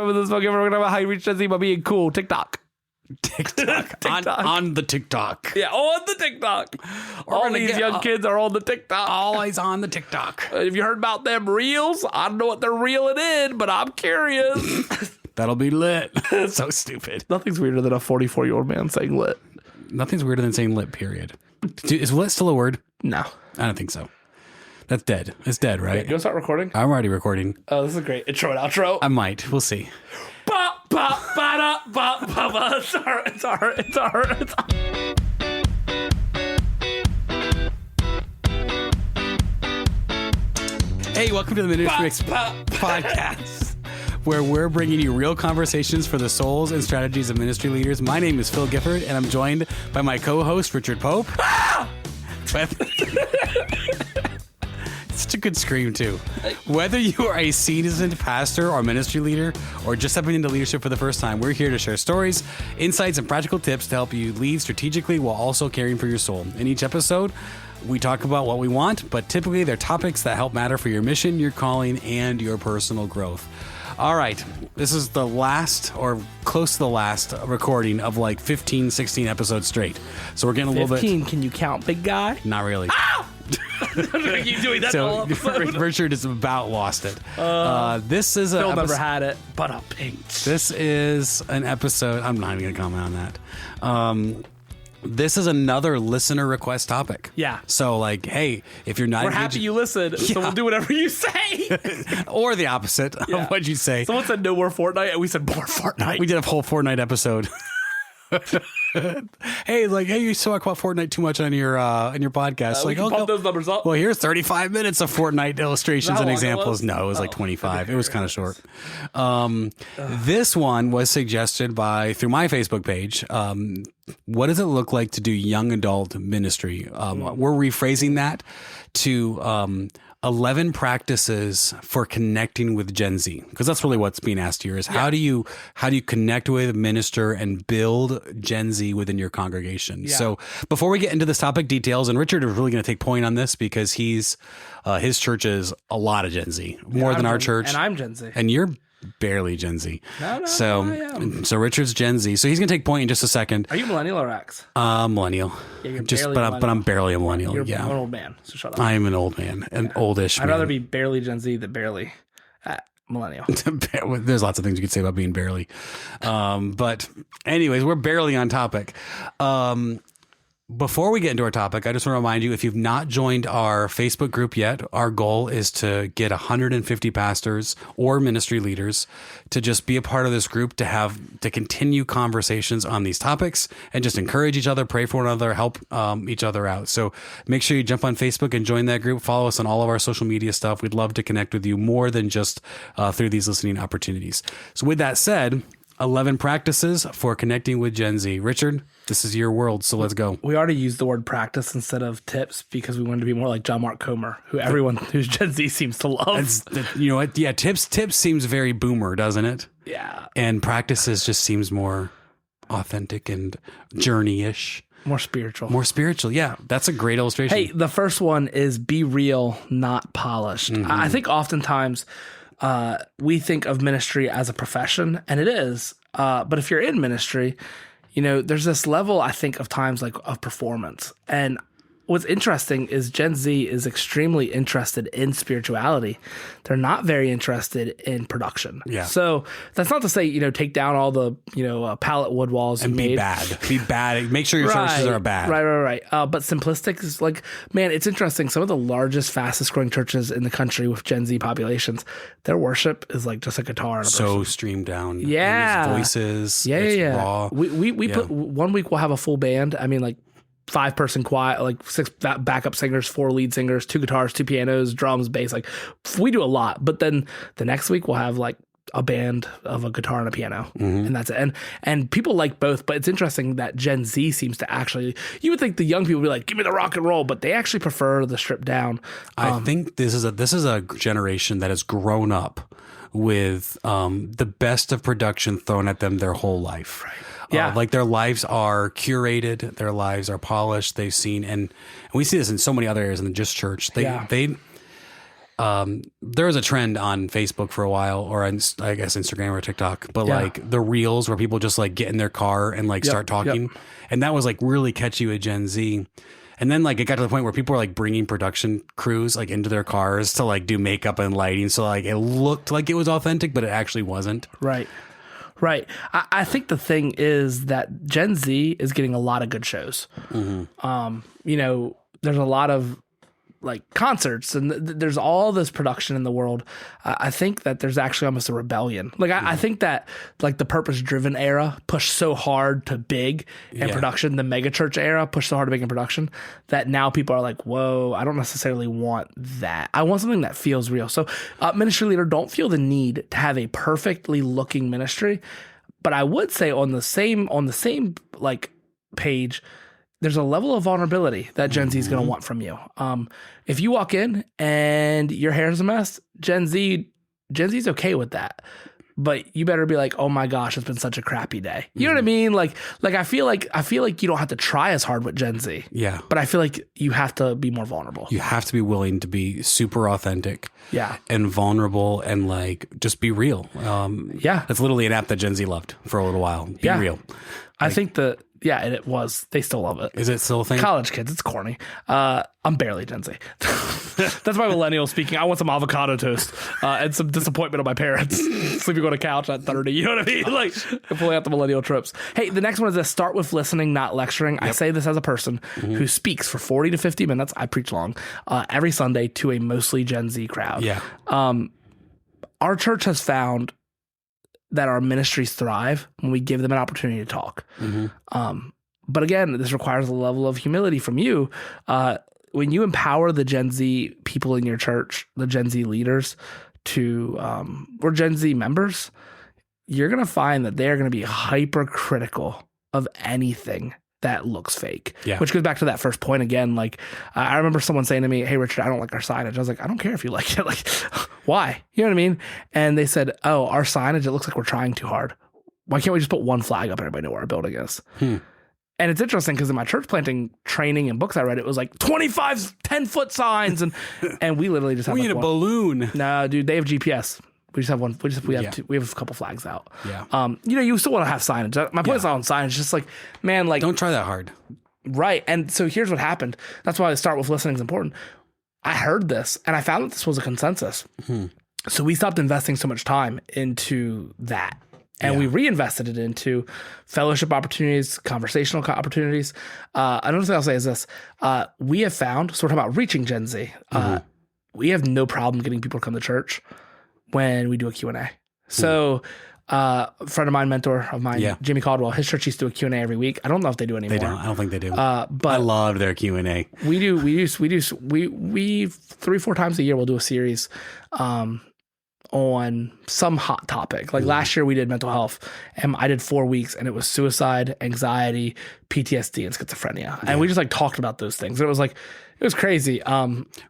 With this book, we're talking about how you reach Gen Z by being cool. TikTok. On the TikTok. Yeah, on the TikTok. All these young kids are on the TikTok. Always on the TikTok. Have you heard about them reels? I don't know what they're reeling in, but I'm curious. That'll be lit. So stupid. Nothing's weirder than a 44-year-old man saying lit. Nothing's weirder than saying lit, period. Dude, is lit still a word? No. I don't think so. That's dead. It's dead, right? Okay, you want to start recording? I'm already recording. Oh, this is great. Intro and outro. I might. We'll see. It's our. Hey, welcome to the Ministry Mix podcast, where we're bringing you real conversations for the souls and strategies of ministry leaders. My name is Phil Gifford, and I'm joined by my co-host, Richard Pope. Such a good scream, too. Whether you are a seasoned pastor or ministry leader or just stepping into leadership for the first time, we're here to share stories, insights, and practical tips to help you lead strategically while also caring for your soul. In each episode, we talk about what we want, but typically they're topics that help matter for your mission, your calling, and your personal growth. All right, this is the last or close to the last recording of like 15, 16 episodes straight. So we're getting a little bit... 15, can you count, big guy? Not really. Ow! Keep doing that all episode. Richard is about lost it. This is Phil never had it, but a pink. This is an episode. I'm not even going to comment on that. This is another listener request topic. Yeah. So, like, hey, if you're not... We're happy you listened, so we'll do whatever you say. Or the opposite of what you say. Someone said no more Fortnite, and we said more Fortnite. We did a whole Fortnite episode. Hey, you talk about Fortnite too much on your podcast. We can pump those numbers up. Well, here's 35 minutes of Fortnite illustrations and examples. No, it was like 25. Okay, it was kind of short. This one was suggested through my Facebook page. What does it look like to do young adult ministry? We're rephrasing that to 11 practices for connecting with Gen Z, because that's really what's being asked here is how do you connect with, minister, and build Gen Z within your congregation? Yeah. So before we get into this topic details, and Richard is really going to take point on this because his church is a lot of Gen Z, more than our church. And I'm Gen Z. And you're barely Gen Z. No, So Richard's Gen Z. So he's gonna take point in just a second. Are you millennial or X? Millennial. Yeah, you're but I'm barely a millennial. You're an old man. So shut up. I am an old man, oldish. I'd rather be barely Gen Z than barely millennial. There's lots of things you could say about being barely. But anyways, we're barely on topic. Before we get into our topic, I just want to remind you, if you've not joined our Facebook group yet, our goal is to get 150 pastors or ministry leaders to just be a part of this group, to continue conversations on these topics and just encourage each other, pray for one another, help each other out. So make sure you jump on Facebook and join that group. Follow us on all of our social media stuff. We'd love to connect with you more than just through these listening opportunities. So with that said, 11 practices for connecting with Gen Z. Richard, this is your world, so let's go. We already used the word practice instead of tips because we wanted to be more like John Mark Comer, who everyone who's Gen Z seems to love. You know what? Yeah, tips seems very boomer, doesn't it? Yeah. And practices just seems more authentic and journey-ish. More spiritual. More spiritual, yeah. That's a great illustration. Hey, the first one is be real, not polished. Mm-hmm. I think oftentimes... we think of ministry as a profession, and it is. But if you're in ministry, there's this level, I think, of times of performance. And what's interesting is Gen Z is extremely interested in spirituality. They're not very interested in production. Yeah. So that's not to say, take down all the, pallet wood walls and be bad. Be bad. Make sure your services are bad. Right. But simplistic is man, it's interesting. Some of the largest, fastest growing churches in the country with Gen Z populations, their worship is just a guitar. And a so streamed down. Yeah. Voices. Yeah. Raw. We put 1 week we'll have a full band. I mean, 5-person choir, 6 backup singers, 4 lead singers, 2 guitars, 2 pianos, drums, bass. We do a lot. But then the next week we'll have a band of a guitar and a piano, and that's it. And people like both. But it's interesting that Gen Z seems to actually. You would think the young people would be like, "Give me the rock and roll," but they actually prefer the stripped down. I think this is a generation that has grown up with the best of production thrown at them their whole life. Right. Yeah. Their lives are curated, their lives are polished. They've seen, and we see this in so many other areas than just church. there was a trend on Facebook for a while, or on, I guess, Instagram or TikTok, but like the reels where people just like get in their car and like start talking. And that was like really catchy with Gen Z. And then like it got to the point where people were like bringing production crews like into their cars to like do makeup and lighting. So like it looked like it was authentic, but it actually wasn't. Right. I think the thing is that Gen Z is getting a lot of good shows. You know, there's a lot of like concerts and there's all this production in the world. I think that there's actually almost a rebellion. Like I think that like the purpose driven era pushed so hard to big in production, the mega church era pushed so hard to big in production, that now people are like, whoa, I don't necessarily want that. I want something that feels real. So ministry leader, don't feel the need to have a perfectly looking ministry. But I would say on the same like page, there's a level of vulnerability that Gen Z is going to want from you. If you walk in and your hair's a mess, Gen Z's okay with that. But you better be like, oh my gosh, it's been such a crappy day. You know what I mean? Like I feel like you don't have to try as hard with Gen Z. Yeah. But I feel like you have to be more vulnerable. You have to be willing to be super authentic. Yeah. And vulnerable and like just be real. That's literally an app that Gen Z loved for a little while. Be real. I think and it was. They still love it. Is it still a thing? College kids, it's corny. I'm barely Gen Z. That's my millennial speaking. I want some avocado toast and some disappointment of my parents sleeping on a couch at 30. You know what I mean? Like pulling out the millennial tropes. Hey, the next one is this: start with listening, not lecturing. Yep. I say this as a person who speaks for 40 to 50 minutes. I preach long every Sunday to a mostly Gen Z crowd. Yeah. Our church has found that our ministries thrive when we give them an opportunity to talk. But again, this requires a level of humility from you. When you empower the Gen Z people in your church, the Gen Z leaders or Gen Z members, you're going to find that they're going to be hypercritical of anything that looks fake, which goes back to that first point again. Like I remember someone saying to me, hey, Richard, I don't like our signage. I was like, I don't care if you like it. Like, why? You know what I mean? And they said, oh, our signage, it looks like we're trying too hard. Why can't we just put one flag up and everybody know where our building is? And it's interesting because in my church planting training and books I read, it was like 25 10-foot signs. And we literally just have we need a balloon. No, dude, they have GPS. We just have one. We have a couple flags out. Yeah. You still want to have signage. My point is not on signage. It's just like, man, like don't try that hard. Right. And so here's what happened. That's why I start with listening is important. I heard this and I found that this was a consensus. So we stopped investing so much time into that. And we reinvested it into fellowship opportunities, conversational opportunities. Another thing I'll say is this. We have found, so we're talking about reaching Gen Z. We have no problem getting people to come to church when we do a Q&A. So a friend of mine, mentor of mine, Jimmy Caldwell, his church used to do a Q&A every week. I don't know if they do anymore. They don't. I don't think they do. But I love their Q&A. We 3-4 times a year we'll do a series on some hot topic. Like last year we did mental health and I did 4 weeks and it was suicide, anxiety, PTSD, and schizophrenia. And we just like talked about those things. And it was crazy.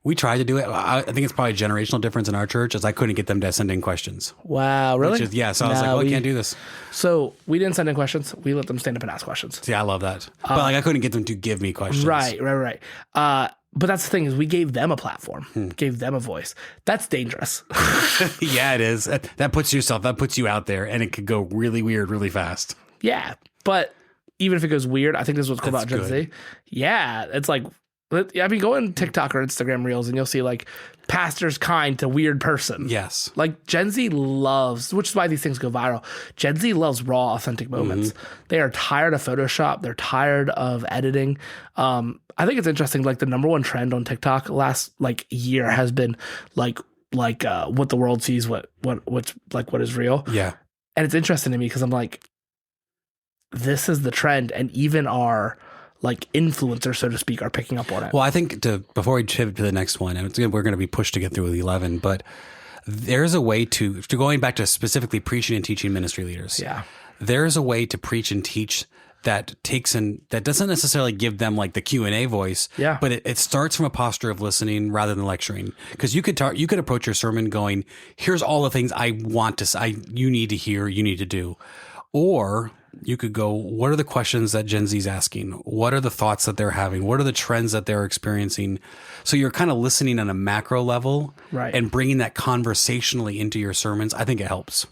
We tried to do it. I think it's probably a generational difference in our church as I couldn't get them to send in questions. Wow, really? So I was like, I can't do this. So we didn't send in questions. We let them stand up and ask questions. See, I love that. But like I couldn't get them to give me questions. Right. But that's the thing is we gave them a platform, gave them a voice. That's dangerous. Yeah, it is. That puts you out there and it could go really weird really fast. Yeah. But even if it goes weird, I think this is what's cool about Gen Z. Yeah. It's like, I mean, go on TikTok or Instagram Reels and you'll see like pastor's kind to weird person. Yes. Like Gen Z loves, which is why these things go viral. Gen Z loves raw, authentic moments. They are tired of Photoshop. They're tired of editing. I think it's interesting. Like the number one trend on TikTok last like year has been like what the world sees, what's like what is real. Yeah. And it's interesting to me because I'm like, this is the trend, and even our like influencers, so to speak, are picking up on it. Well, I think before we pivot to the next one, and we're going to be pushed to get through with 11, but there's a way to going back to specifically preaching and teaching ministry leaders. Yeah. There's a way to preach and teach that that doesn't necessarily give them like the Q&A voice, but it starts from a posture of listening rather than lecturing. Because you could approach your sermon going, here's all the things I want to say, you need to hear, you need to do. Or you could go, what are the questions that Gen Z's asking? What are the thoughts that they're having? What are the trends that they're experiencing? So you're kind of listening on a macro level, right, and bringing that conversationally into your sermons. I think it helps.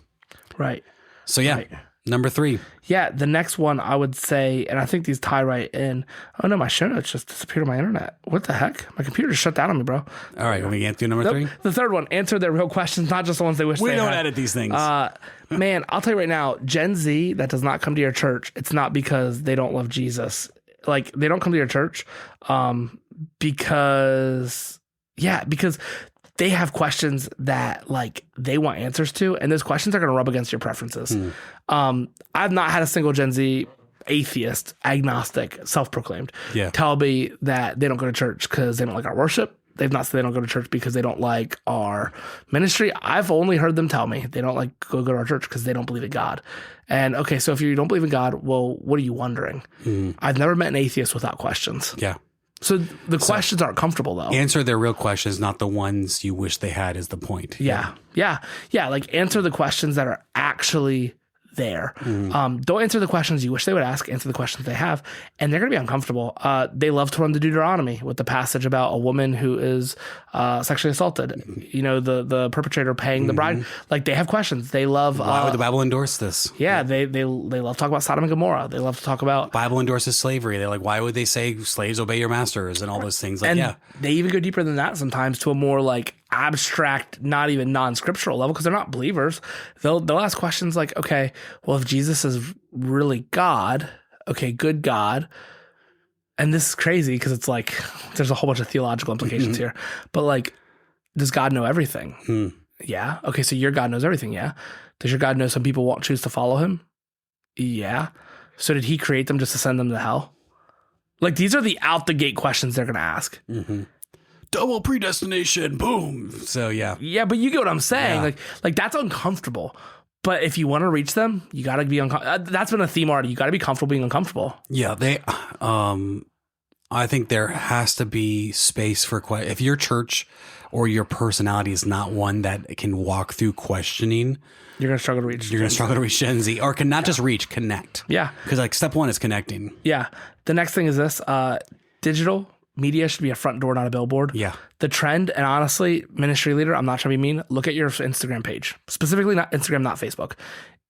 Right. So yeah, right. Number 3. Yeah, the next one I would say, and I think these tie right in. Oh no, my show notes just disappeared on my internet. What the heck? My computer just shut down on me, bro. All right, we can't do number 3. The third one, answer their real questions, not just the ones they wish they had. We don't edit these things. Man, I'll tell you right now, Gen Z that does not come to your church, it's not because they don't love Jesus. Like, they don't come to your church because they have questions that like they want answers to, and those questions are going to rub against your preferences. I've not had a single Gen Z atheist, agnostic, self-proclaimed tell me that they don't go to church because they don't like our worship. They've not said they don't go to church because they don't like our ministry. I've only heard them tell me they don't like go to our church because they don't believe in God. And okay, so if you don't believe in God, well, what are you wondering? I've never met an atheist without questions. Yeah. So the questions aren't comfortable though. Answer their real questions, not the ones you wish they had, is the point. Yeah. Like, answer the questions that are actually there. Don't answer the questions you wish they would ask. Answer the questions they have, and they're going to be uncomfortable. They love to run to Deuteronomy with the passage about a woman who is sexually assaulted. You know, the perpetrator paying the bride. Like, they have questions. They love. Why would the Bible endorse this? Yeah, they love to talk about Sodom and Gomorrah. They love to talk about Bible endorses slavery. They're like, why would they say slaves obey your masters and all those things? Like, and they even go deeper than that sometimes to a more like abstract, not even non-scriptural level, because they're not believers. They'll ask questions like, okay, well, if Jesus is really God, okay, good God, and this is crazy because it's like there's a whole bunch of theological implications here, but like, does God know everything? Yeah. Okay, so your God knows everything. Yeah. Does your God know some people won't choose to follow him? Yeah. So did he create them just to send them to hell? Like, these are the out the gate questions they're going to ask. Double predestination, boom. So yeah, but you get what I'm saying. Like that's uncomfortable. But if you want to reach them, you got to be uncomfortable. That's been a theme already. You got to be comfortable being uncomfortable. Yeah, I think there has to be space for if your church or your personality is not one that can walk through questioning, you're gonna struggle to reach. You're gonna struggle to reach Gen Z, or not just reach, connect. Yeah, because like step 1 is connecting. Yeah. The next thing is this: digital media should be a front door, not a billboard. Yeah. The trend, and honestly, ministry leader, I'm not trying to be mean. Look at your Instagram page, specifically not Instagram, not Facebook.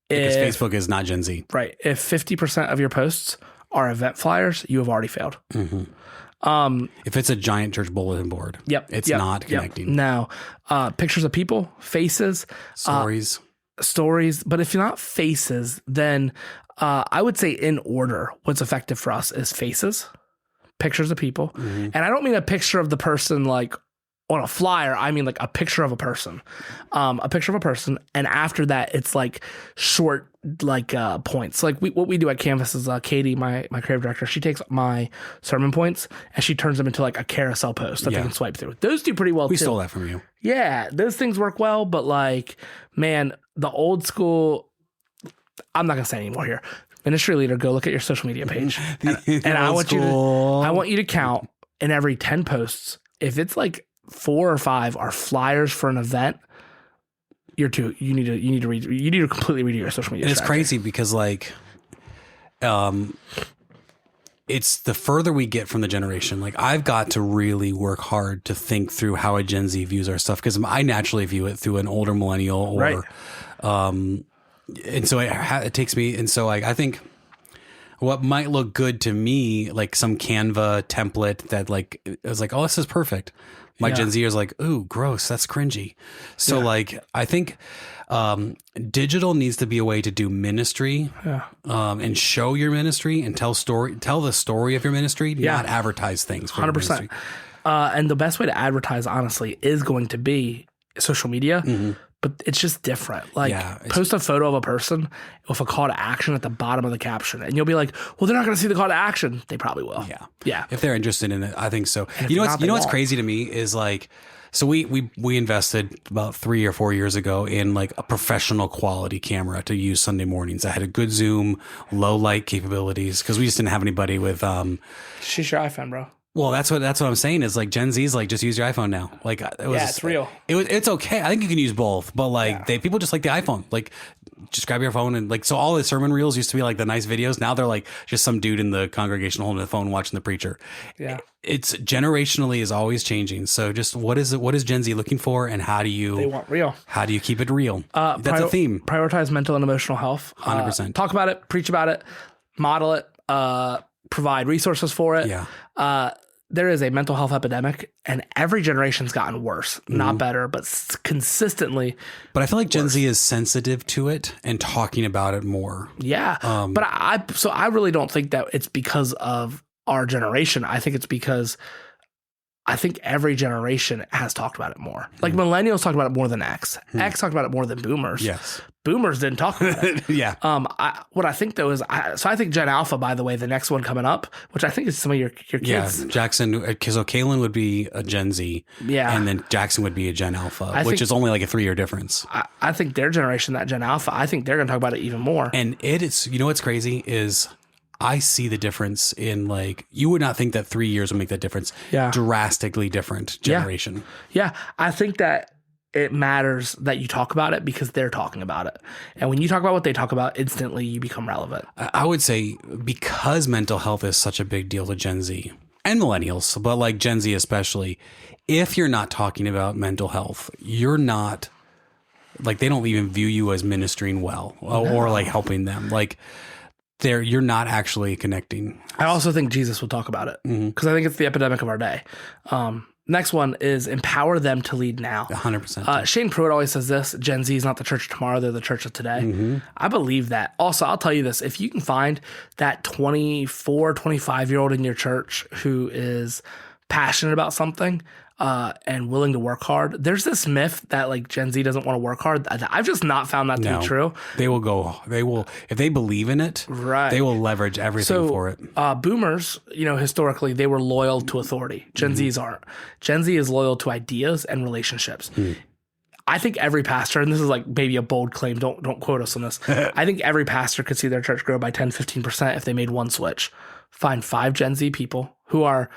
Because Facebook is not Gen Z. Right. If 50% of your posts are event flyers, you have already failed. If it's a giant church bulletin board, it's not connecting. No. Pictures of people, faces, stories. But if you're not faces, then I would say in order, what's effective for us is faces, pictures of people. And I don't mean a picture of the person like on a flyer. I mean like a picture of a person, And after that, it's like short, like points. Like what we do at Canvas is Katie, my creative director, she takes my sermon points and she turns them into like a carousel post that they can swipe through. Those do pretty well. We stole that from you. Yeah, those things work well. But like, man, the old school, I'm not going to say anymore here. Ministry leader, go look at your social media page. And I want you to count in every 10 posts. If it's like 4 or 5 are flyers for an event, you need to completely redo your social media. And it's crazy because like, it's the further we get from the generation, like I've got to really work hard to think through how a Gen Z views our stuff. Cause I naturally view it through an older millennial or, and so it takes me. And so I think what might look good to me, like some Canva template that like, it was like, oh, this is perfect. My Gen Z is like, ooh, gross. That's cringy. So like, I think, digital needs to be a way to do ministry, and show your ministry and tell the story of your ministry, not advertise things. 100%. And the best way to advertise, honestly, is going to be social media. But it's just different. Like, post a photo of a person with a call to action at the bottom of the caption, and you'll be like, "Well, they're not going to see the call to action." They probably will. Yeah. If they're interested in it, I think so. You know what's crazy to me is like, so we invested about 3 or 4 years ago in like a professional quality camera to use Sunday mornings. I had a good zoom, low light capabilities because we just didn't have anybody with. She's your iPhone, bro. Well, that's what I'm saying is like Gen Z's like just use your iPhone now. Like It's real. It's okay. I think you can use both, but like people just like the iPhone. Like just grab your phone and like so all the sermon reels used to be like the nice videos. Now they're like just some dude in the congregation holding the phone watching the preacher. Yeah. It's generationally is always changing. So just what is Gen Z looking for, and how do you They want real. How do you keep it real? That's a theme. Prioritize mental and emotional health. 100%. Talk about it, preach about it, model it, provide resources for it. Yeah. There is a mental health epidemic, and every generation's gotten worse, not better, but consistently. But I feel like Gen Z is sensitive to it and talking about it more. Yeah. But I really don't think that it's because of our generation. I think it's because I think every generation has talked about it more. Like millennials talked about it more than X. X talked about it more than boomers. Yes. Boomers didn't talk about it. Yeah. What I think though is, I think Gen Alpha, by the way, the next one coming up, which I think is some of your kids. Yeah, Jackson. So Kaylin would be a Gen Z. Yeah. And then Jackson would be a Gen Alpha, which is only like a 3-year difference. I think their generation, that Gen Alpha, I think they're going to talk about it even more. And it's, you know what's crazy is I see the difference in like, you would not think that 3 years would make that difference. Yeah. Drastically different generation. Yeah. I think that it matters that you talk about it because they're talking about it. And when you talk about what they talk about, instantly you become relevant. I would say because mental health is such a big deal to Gen Z and millennials, but like Gen Z especially, if you're not talking about mental health, you're not like, they don't even view you as ministering well or like helping them. Like you're not actually connecting. I also think Jesus will talk about it because I think it's the epidemic of our day. Next one is empower them to lead now. 100%. Shane Pruitt always says this: Gen Z is not the church of tomorrow; they're the church of today. I believe that. Also, I'll tell you this: if you can find that 24, 25-year-old in your church who is passionate about something and willing to work hard, there's this myth that like Gen Z doesn't want to work hard. I've just not found that to be true. They will, if they believe in it, right, they will leverage everything for it. Boomers, historically, they were loyal to authority. Gen Zs aren't. Gen Z is loyal to ideas and relationships. I think every pastor, and this is like maybe a bold claim, don't quote us on this. I think every pastor could see their church grow by 10, 15% if they made one switch. Find 5 Gen Z people who are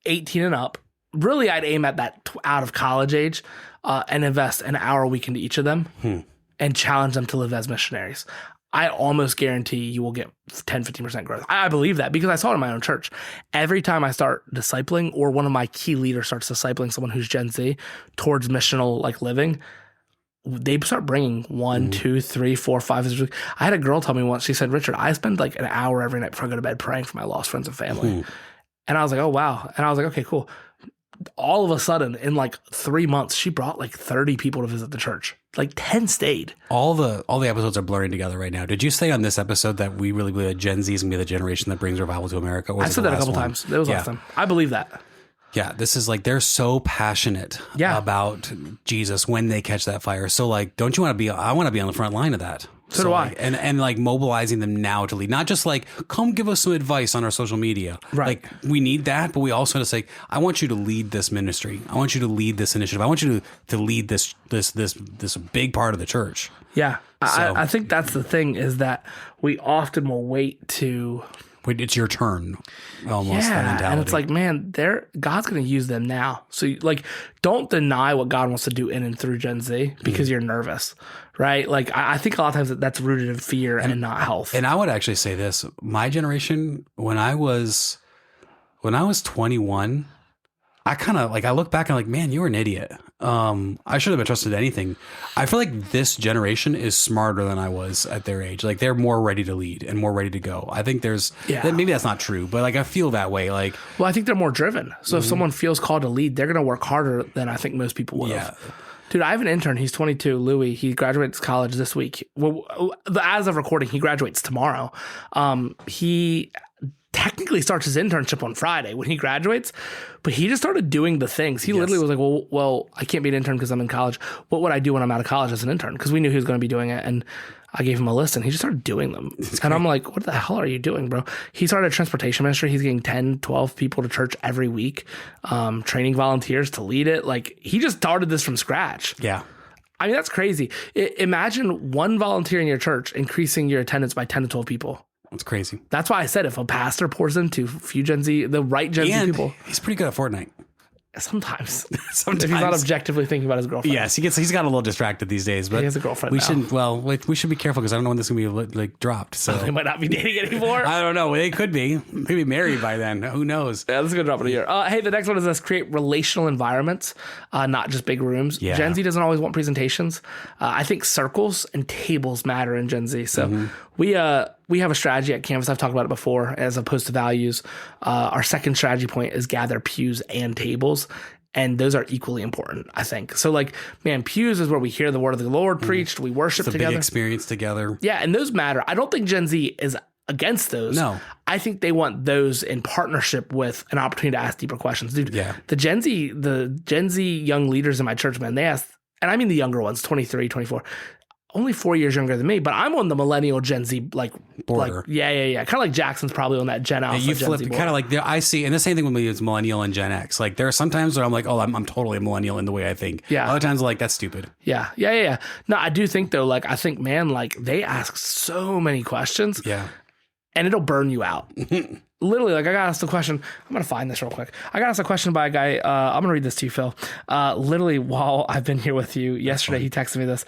18 and up. Really, I'd aim at that out of college age and invest an hour a week into each of them and challenge them to live as missionaries. I almost guarantee you will get 10, 15% growth. I believe that because I saw it in my own church. Every time I start discipling or one of my key leaders starts discipling someone who's Gen Z towards missional like living, they start bringing 1, 2, 3, 4, 5. I had a girl tell me once, she said, Richard, I spend like an hour every night before I go to bed praying for my lost friends and family. And I was like, oh, wow. And I was like, okay, cool. All of a sudden, in like 3 months, she brought like 30 people to visit the church. Like 10 stayed. All the episodes are blurring together right now. Did you say on this episode that we really believe that Gen Z is going to be the generation that brings revival to America? I said that a couple times. That was last time. I believe that. Yeah, this is like, they're so passionate about Jesus when they catch that fire. So like, don't you want to be, I want to be on the front line of that. So do I. Like, and like mobilizing them now to lead, not just like, come give us some advice on our social media. Right. Like we need that, but we also want to say, I want you to lead this ministry. I want you to lead this initiative. I want you to lead this big part of the church. Yeah. So, I think that's the thing is that we often will wait to... it's your turn, almost. Yeah, that mentality. and it's like, man, God's going to use them now. So, like, don't deny what God wants to do in and through Gen Z because you're nervous, right? Like, I think a lot of times that's rooted in fear and not health. And I would actually say this: my generation, when I was 21, I kind of like, I look back and I'm like, man, you were an idiot. I should have been trusted anything. I feel like this generation is smarter than I was at their age. Like they're more ready to lead and more ready to go. I think maybe that's not true, but like I feel that way. Like, well, I think they're more driven. So if someone feels called to lead, they're going to work harder than I think most people would have. Dude, I have an intern. He's 22, Louis. He graduates college this week. Well, as of recording, he graduates tomorrow. He technically starts his internship on Friday when he graduates, but he just started doing the things. He literally was like, well, I can't be an intern because I'm in college. What would I do when I'm out of college as an intern? Because we knew he was going to be doing it. And I gave him a list and he just started doing them. And I'm like, what the hell are you doing, bro? He started a transportation ministry. He's getting 10, 12 people to church every week, training volunteers to lead it. Like he just started this from scratch. Yeah. I mean, that's crazy. Imagine one volunteer in your church increasing your attendance by 10 to 12 people. It's crazy. That's why I said if a pastor pours into few Gen Z, the right Gen Z people. He's pretty good at Fortnite. Sometimes. Sometimes. If he's not objectively thinking about his girlfriend. Yes, he's got a little distracted these days. But he has a girlfriend now. We should be careful because I don't know when this is going to be like dropped. So They might not be dating anymore. I don't know. They could be. Maybe married by then. Who knows? Yeah, this is going to drop in a year. Hey, the next one is let's create relational environments, not just big rooms. Yeah. Gen Z doesn't always want presentations. I think circles and tables matter in Gen Z. So we have a strategy at Canvas. I've talked about it before as opposed to values. Our second strategy point is gather pews and tables. And those are equally important, I think. So, like, man, pews is where we hear the word of the Lord preached. We worship It's a together. big experience together. Yeah, and those matter. I don't think Gen Z is against those. No. I think they want those in partnership with an opportunity to ask deeper questions. Dude, Yeah. the Gen Z young leaders in my church, man, they ask, and I mean the younger ones, 23, 24, only 4 years younger than me, but I'm on the millennial Gen Z, Border. Yeah. Kind of like Jackson's probably on that Gen Alpha. You Gen flip Z kind of like I see, and the same thing with me is millennial and Gen X. Like there are some times where I'm like, oh, I'm totally a millennial in the way I think. Yeah. Other times I'm like, that's stupid. Yeah. No, I do think though, like I think, man, like they ask so many questions. Yeah. And it'll burn you out. Literally, like I got asked a question. I'm going to find this real quick. I got asked a question by a guy. I'm going to read this to you, Phil. Literally, while I've been here with you yesterday, he texted me this.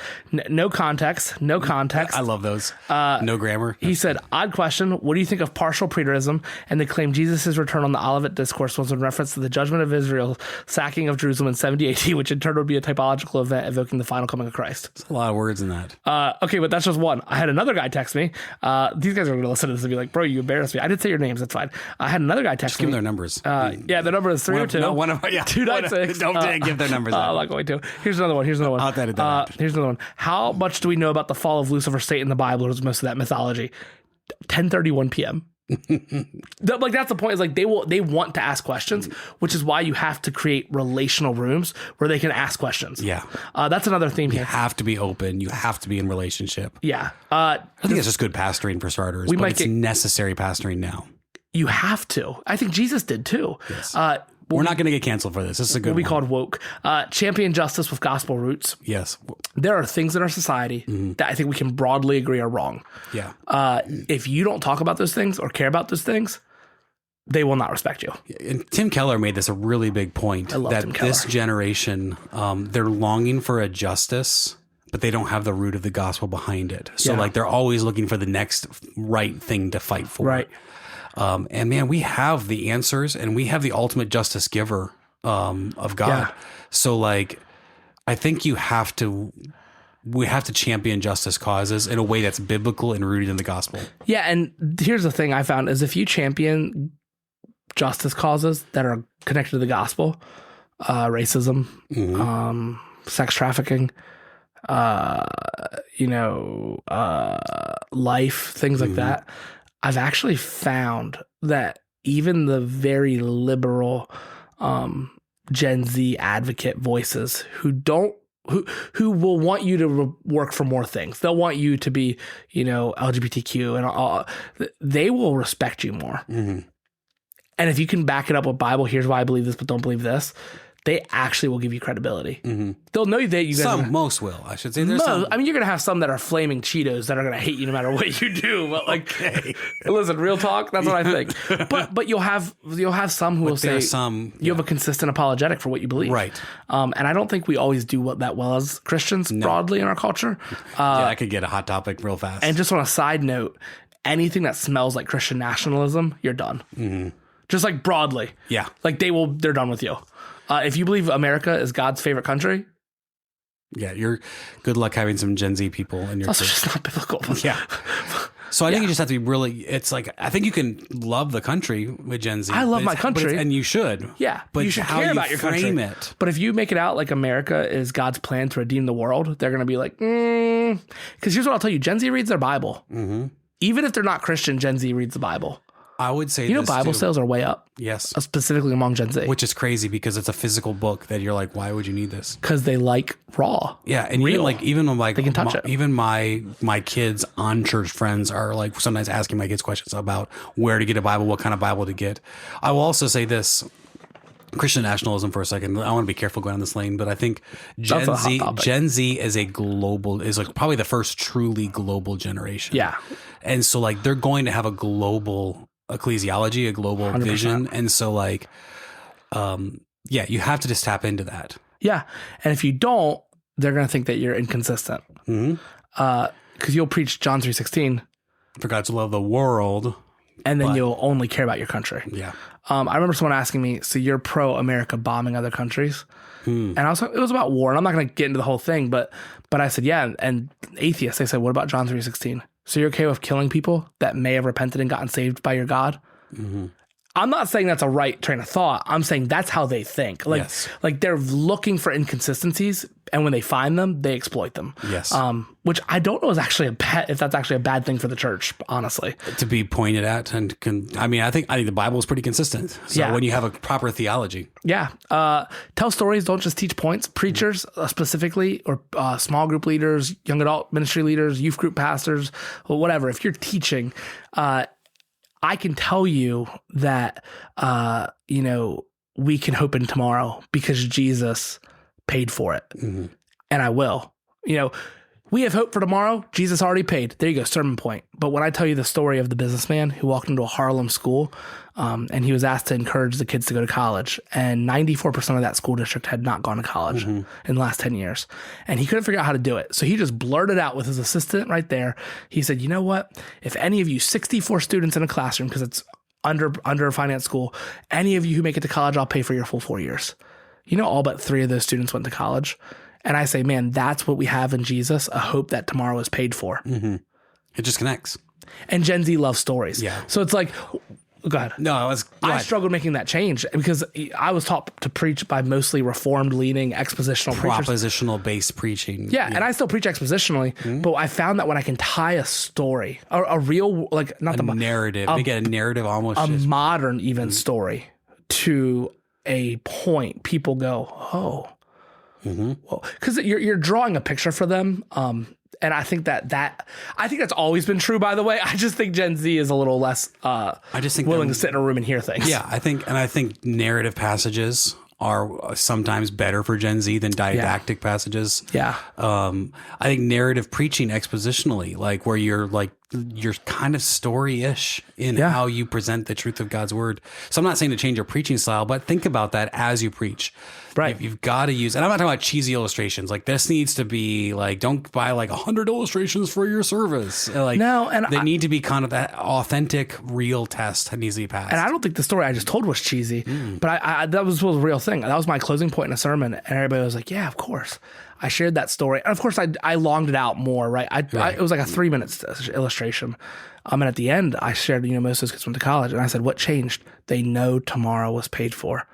No context. I love those. No grammar. He said, odd question. What do you think of partial preterism and the claim Jesus' return on the Olivet Discourse was in reference to the judgment of Israel, sacking of Jerusalem in 70 AD, which in turn would be a typological event evoking the final coming of Christ? There's a lot of words in that. Okay, but that's just one. I had another guy text me. These guys are going to listen to this and be like, bro, you embarrassed me. I did say your names. That's fine. I had another guy text Give me. them their numbers. Yeah, the number is 302. No, one of 296. Don't give their numbers. I'm not going to. Here's another one. I'll edit that out. Here's another one. How much do we know about the fall of Lucifer, Satan in the Bible, or is most of that mythology? 10:31 p.m. That's the point. Is like they want to ask questions, which is why you have to create relational rooms where they can ask questions. Yeah, that's another theme you here. have to be open. You have to be in relationship. Yeah, I think it's just good pastoring for starters. But it's necessary pastoring now. You have to. I think Jesus did too. Yes. We're not going to get canceled for this. This is a good one. We called woke. Champion justice with gospel roots. Yes. There are things in our society that I think we can broadly agree are wrong. Yeah. If you don't talk about those things or care about those things, they will not respect you. And Tim Keller made this a really big point. I love Tim Keller. This generation, they're longing for a justice, but they don't have the root of the gospel behind it. So like they're always looking for the next right thing to fight for. Right. And man, we have the answers and we have the ultimate justice giver of God. Yeah. So like, I think we have to champion justice causes in a way that's biblical and rooted in the gospel. Yeah. And here's the thing I found is if you champion justice causes that are connected to the gospel, racism, sex trafficking, life, things like that, I've actually found that even the very liberal Gen Z advocate voices who will want you to work for more things, they'll want you to be, LGBTQ and all, they will respect you more. Mm-hmm. And if you can back it up with Bible, here's why I believe this, but don't believe this, they actually will give you credibility. Mm-hmm. They'll know that you guys. Most will, I should say. There's some. I mean, you're gonna have some that are flaming Cheetos that are gonna hate you no matter what you do. But listen, real talk. That's what I think. But you'll have some who will say you have a consistent apologetic for what you believe, right? And I don't think we always do that well as Christians broadly in our culture. I could get a hot topic real fast. And just on a side note, anything that smells like Christian nationalism, you're done. Mm-hmm. Just like broadly, yeah. Like they're done with you. If you believe America is God's favorite country, you're good luck having some Gen Z people in your that's church. Just not biblical. Yeah. So I think you just have to be really. It's like I think you can love the country with Gen Z. I love my country, and you should. Yeah, but you should how care you about your country. frame it. But if you make it out like America is God's plan to redeem the world, they're going to be like, because here's what I'll tell you: Gen Z reads their Bible. Mm-hmm. Even if they're not Christian, Gen Z reads the Bible. I would say Bible sales are way up. Yes. Specifically among Gen Z. Which is crazy because it's a physical book that you're like, why would you need this? Because they like raw. Yeah. And real. even they can touch it. Even my kids on church friends are like sometimes asking my kids questions about where to get a Bible, what kind of Bible to get. I will also say this. Christian nationalism for a second. I want to be careful going on this lane, but I think Gen Z is like probably the first truly global generation. Yeah. And so like they're going to have a global ecclesiology, a global 100%. vision. And so like, you have to just tap into that. Yeah. And if you don't, they're going to think that you're inconsistent. Because you'll preach John 3:16. For God to love the world. And then you'll only care about your country. Yeah. I remember someone asking me, so you're pro-America bombing other countries? And it was about war. And I'm not going to get into the whole thing, but I said, yeah. And atheists, they said, what about John 3:16? So you're okay with killing people that may have repented and gotten saved by your God? I'm not saying that's a right train of thought. I'm saying that's how they think. Like, like they're looking for inconsistencies, and when they find them, they exploit them. Yes. Which I don't know is actually if that's actually a bad thing for the church, honestly. To be pointed at, and I think the Bible is pretty consistent. So when you have a proper theology. Yeah. Tell stories. Don't just teach points. Preachers specifically, or small group leaders, young adult ministry leaders, youth group pastors, or whatever. If you're teaching, I can tell you that, we can hope in tomorrow because Jesus paid for it. And I will. We have hope for tomorrow. Jesus already paid. There you go, sermon point. But when I tell you the story of the businessman who walked into a Harlem school and he was asked to encourage the kids to go to college, and 94% of that school district had not gone to college in the last 10 years. And he couldn't figure out how to do it. So he just blurted out with his assistant right there. He said, you know what? If any of you 64 students in a classroom, because it's under a finance school, any of you who make it to college, I'll pay for your full 4 years. All but 3 of those students went to college. And I say, man, that's what we have in Jesus, a hope that tomorrow is paid for. It just connects. And Gen Z loves stories. Yeah. So it's like, go ahead. No, I struggled making that change because I was taught to preach by mostly reformed leaning expositional preachers. Propositional based preaching. Yeah, and I still preach expositionally, but I found that when I can tie a story, a real, like, not the narrative, they get a narrative almost. A modern even story to a point, people go, oh. Well, because you're drawing a picture for them, and I think I think that's always been true. By the way, I just think Gen Z is a little less. I just think willing to sit in a room and hear things. Yeah, I think narrative passages are sometimes better for Gen Z than didactic passages. Yeah. I think narrative preaching expositionally, like where you're kind of story-ish in how you present the truth of God's word. So I'm not saying to change your preaching style, but think about that as you preach. Right. You've got to use, and I'm not talking about cheesy illustrations. Like this needs to be like, don't buy like 100 illustrations for your service. Like no, and they need to be kind of that authentic, real test that needs to be passed. And I don't think the story I just told was cheesy, but I that was a real thing. That was my closing point in a sermon, and everybody was like, yeah, of course. I shared that story. And of course I longed it out more, right? It was like a 3-minute illustration. And at the end I shared, most of those kids went to college, and I said, what changed? They know tomorrow was paid for.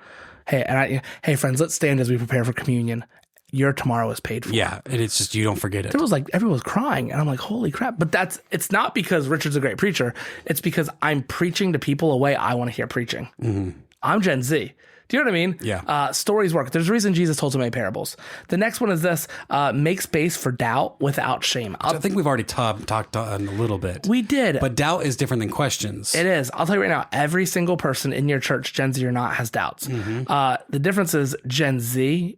Hey friends, let's stand as we prepare for communion. Your tomorrow is paid for. Yeah. And it's just, you don't forget it. It was like, everyone was crying, and I'm like, holy crap. But it's not because Richard's a great preacher. It's because I'm preaching to people a way I want to hear preaching. I'm Gen Z. Do you know what I mean? Yeah. Stories work. There's a reason Jesus told so many parables. The next one is this: make space for doubt without shame. I think we've already talked on a little bit. We did. But doubt is different than questions. It is. I'll tell you right now, every single person in your church, Gen Z or not, has doubts. The difference is Gen Z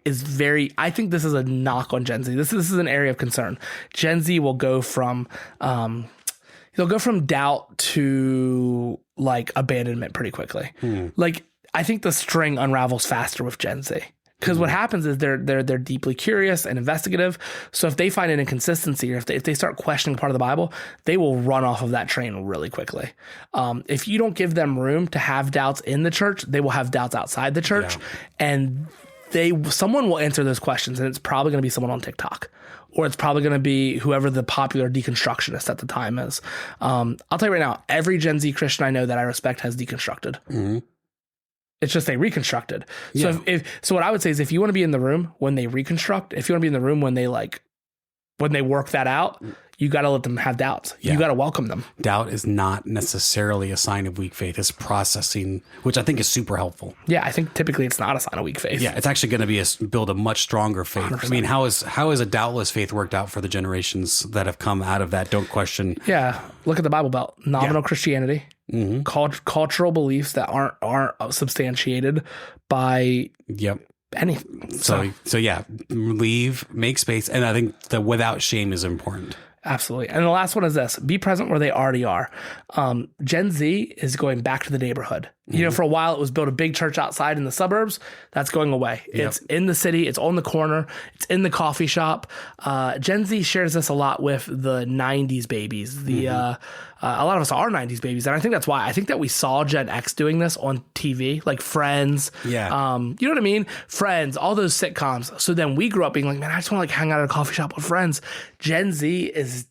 is I think this is a knock on Gen Z. This is an area of concern. Gen Z will go from, they'll go from doubt to like abandonment pretty quickly. Like, I think the string unravels faster with Gen Z, because what happens is they're deeply curious and investigative. So if they find an inconsistency, or if they start questioning part of the Bible, they will run off of that train really quickly. If you don't give them room to have doubts in the church, they will have doubts outside the church, and someone will answer those questions, and it's probably going to be someone on TikTok. Or it's probably going to be whoever the popular deconstructionist at the time is. I'll tell you right now, every Gen Z Christian I know that I respect has deconstructed. It's just they reconstructed. So so what I would say is, if you want to be in the room when they reconstruct, if you want to be in the room when they work that out, you got to let them have doubts. You got to welcome them. Doubt is not necessarily a sign of weak faith. It's processing, which I think is super helpful. Yeah, I think typically it's not a sign of weak faith. Yeah, it's actually going to build a much stronger faith. 100%. I mean, how is a doubtless faith worked out for the generations that have come out of that? Don't question. Yeah, look at the Bible Belt. Nominal Christianity, cultural beliefs that aren't substantiated by anything. So yeah, leave, make space, and I think the without shame is important. Absolutely. And the last one is this: be present where they already are. Gen Z is going back to the neighborhood. You know, for a while it was built a big church outside in the suburbs. That's going away. Yep. It's in the city. It's on the corner. It's in the coffee shop. Gen Z shares this a lot with the 90s babies. A lot of us are 90s babies. And I think that's why. I think that we saw Gen X doing this on TV, like Friends. Yeah. You know what I mean? Friends, all those sitcoms. So then we grew up being like, man, I just want to like hang out at a coffee shop with friends. Gen Z is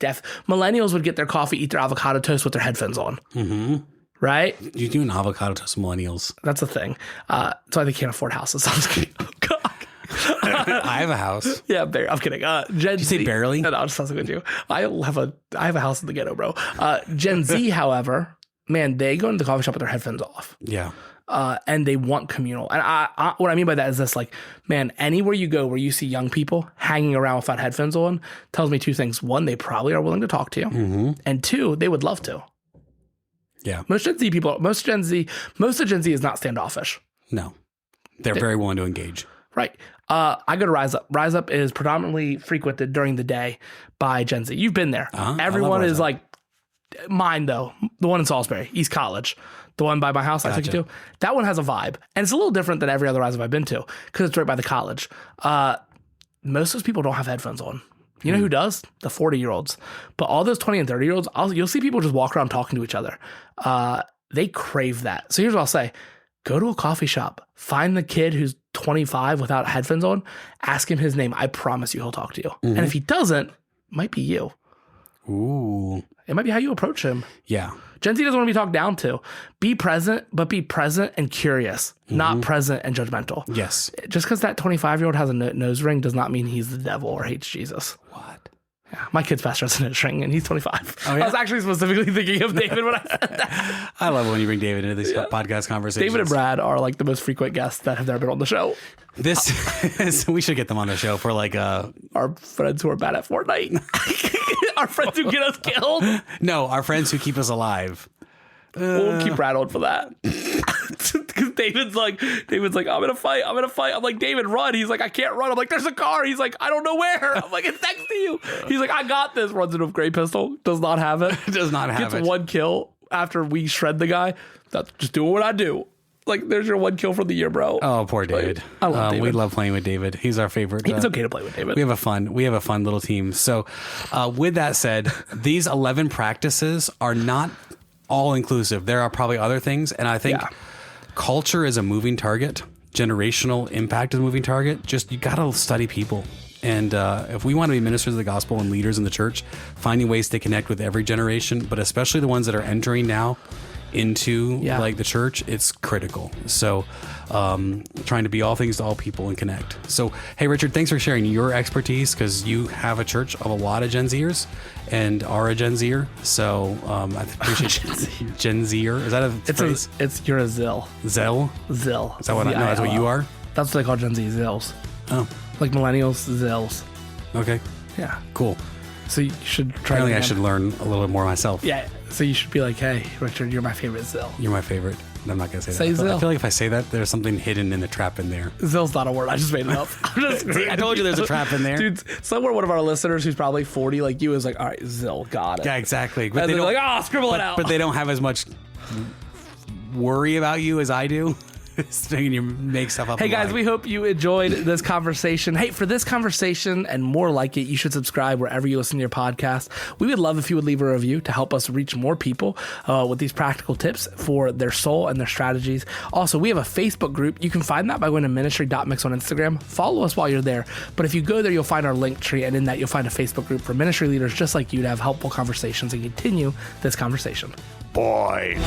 millennials would get their coffee, eat their avocado toast with their headphones on. Mm-hmm. Right? You do an avocado toast, millennials. That's a thing. So they can't afford houses. I'm just kidding. Oh, God. I have a house. Yeah, I'm kidding. Gen Did you say barely? No, I'm just messing with you. I have a house in the ghetto, bro. Gen Z, however, man, they go into the coffee shop with their headphones off. Yeah. And they want communal. And I what I mean by that is this, like, man, anywhere you go where you see young people hanging around without headphones on tells me two things. One, they probably are willing to talk to you. Mm-hmm. And two, they would love to. Yeah. Most of Gen Z is not standoffish. No. They're very willing to engage. Right. I go to Rise Up. Rise Up is predominantly frequented during the day by Gen Z. You've been there. Everyone is like, mine though, the one in Salisbury, East College, the one by my house I took you to, that one has a vibe. And it's a little different than every other Rise Up I've been to because it's right by the college. Most of those people don't have headphones on. You know who does? The 40-year-olds. But all those 20 and 30-year-olds, you'll see people just walk around talking to each other. They crave that. So here's what I'll say. Go to a coffee shop. Find the kid who's 25 without headphones on. Ask him his name. I promise you he'll talk to you. Mm-hmm. And if he doesn't, it might be you. Ooh. It might be how you approach him. Yeah. Gen Z doesn't want to be talked down to. Be present, but be present and curious, not present and judgmental. Yes. Just because that 25-year-old has a nose ring does not mean he's the devil or hates Jesus. What? Yeah, my kid's pastor has a nose ring, and he's 25. Oh, yeah? I was actually specifically thinking of David when I said that. I love when you bring David into these podcast conversations. David and Brad are like the most frequent guests that have ever been on the show. We should get them on the show for like our friends who are bad at Fortnite. Our friends who get us killed. No, our friends who keep us alive. We'll keep Brad on for that. Because David's like, I'm in a fight. I'm like, David, run. He's like, I can't run. I'm like, there's a car. He's like, I don't know where. I'm like, it's next to you. He's like, I got this. Runs into a gray pistol. Does not have it. Does not have it. Gets one kill after we shred the guy. That's just doing what I do. Like, there's your one kill for the year, bro. Oh, poor David. Like, I love David. We love playing with David. He's our favorite. It's okay to play with David. We have a fun little team. So with that said, these 11 practices are not all inclusive. There are probably other things. And I think culture is a moving target. Generational impact is a moving target. Just, you got to study people. And if we want to be ministers of the gospel and leaders in the church, finding ways to connect with every generation, but especially the ones that are entering now into like the church, it's critical. So trying to be all things to all people and connect. So hey, Richard, thanks for sharing your expertise, because you have a church of a lot of Gen Zers and are a Gen Zer. So I appreciate Gen Zer. Is that a phrase? You're a Zill. Zell? Zill. Is that what that's what you are? That's what they call Gen Z, Zills. Oh. Like millennials, Zills. Okay. Yeah. Cool. So you should try. Apparently I should learn a little bit more myself. Yeah. So you should be like, hey, Richard, you're my favorite Zill. You're my favorite. I'm not going to say that. Zill. I feel like if I say that, there's something hidden in the trap in there. Zill's not a word. I just made it up. I told you there's a trap in there. Dude, somewhere one of our listeners who's probably 40 like you is like, all right, Zill, got it. Yeah, exactly. But they're like, scribble it out. But they don't have as much worry about you as I do. You make stuff up. Hey guys, we hope you enjoyed this conversation. Hey, for this conversation and more like it, you should subscribe wherever you listen to your podcast. We would love if you would leave a review to help us reach more people with these practical tips for their soul and their strategies. Also, we have a Facebook group. You can find that by going to ministry.mix on Instagram. Follow us while you're there. But if you go there, you'll find our link tree, and in that you'll find a Facebook group for ministry leaders just like you to have helpful conversations and continue this conversation. Boy.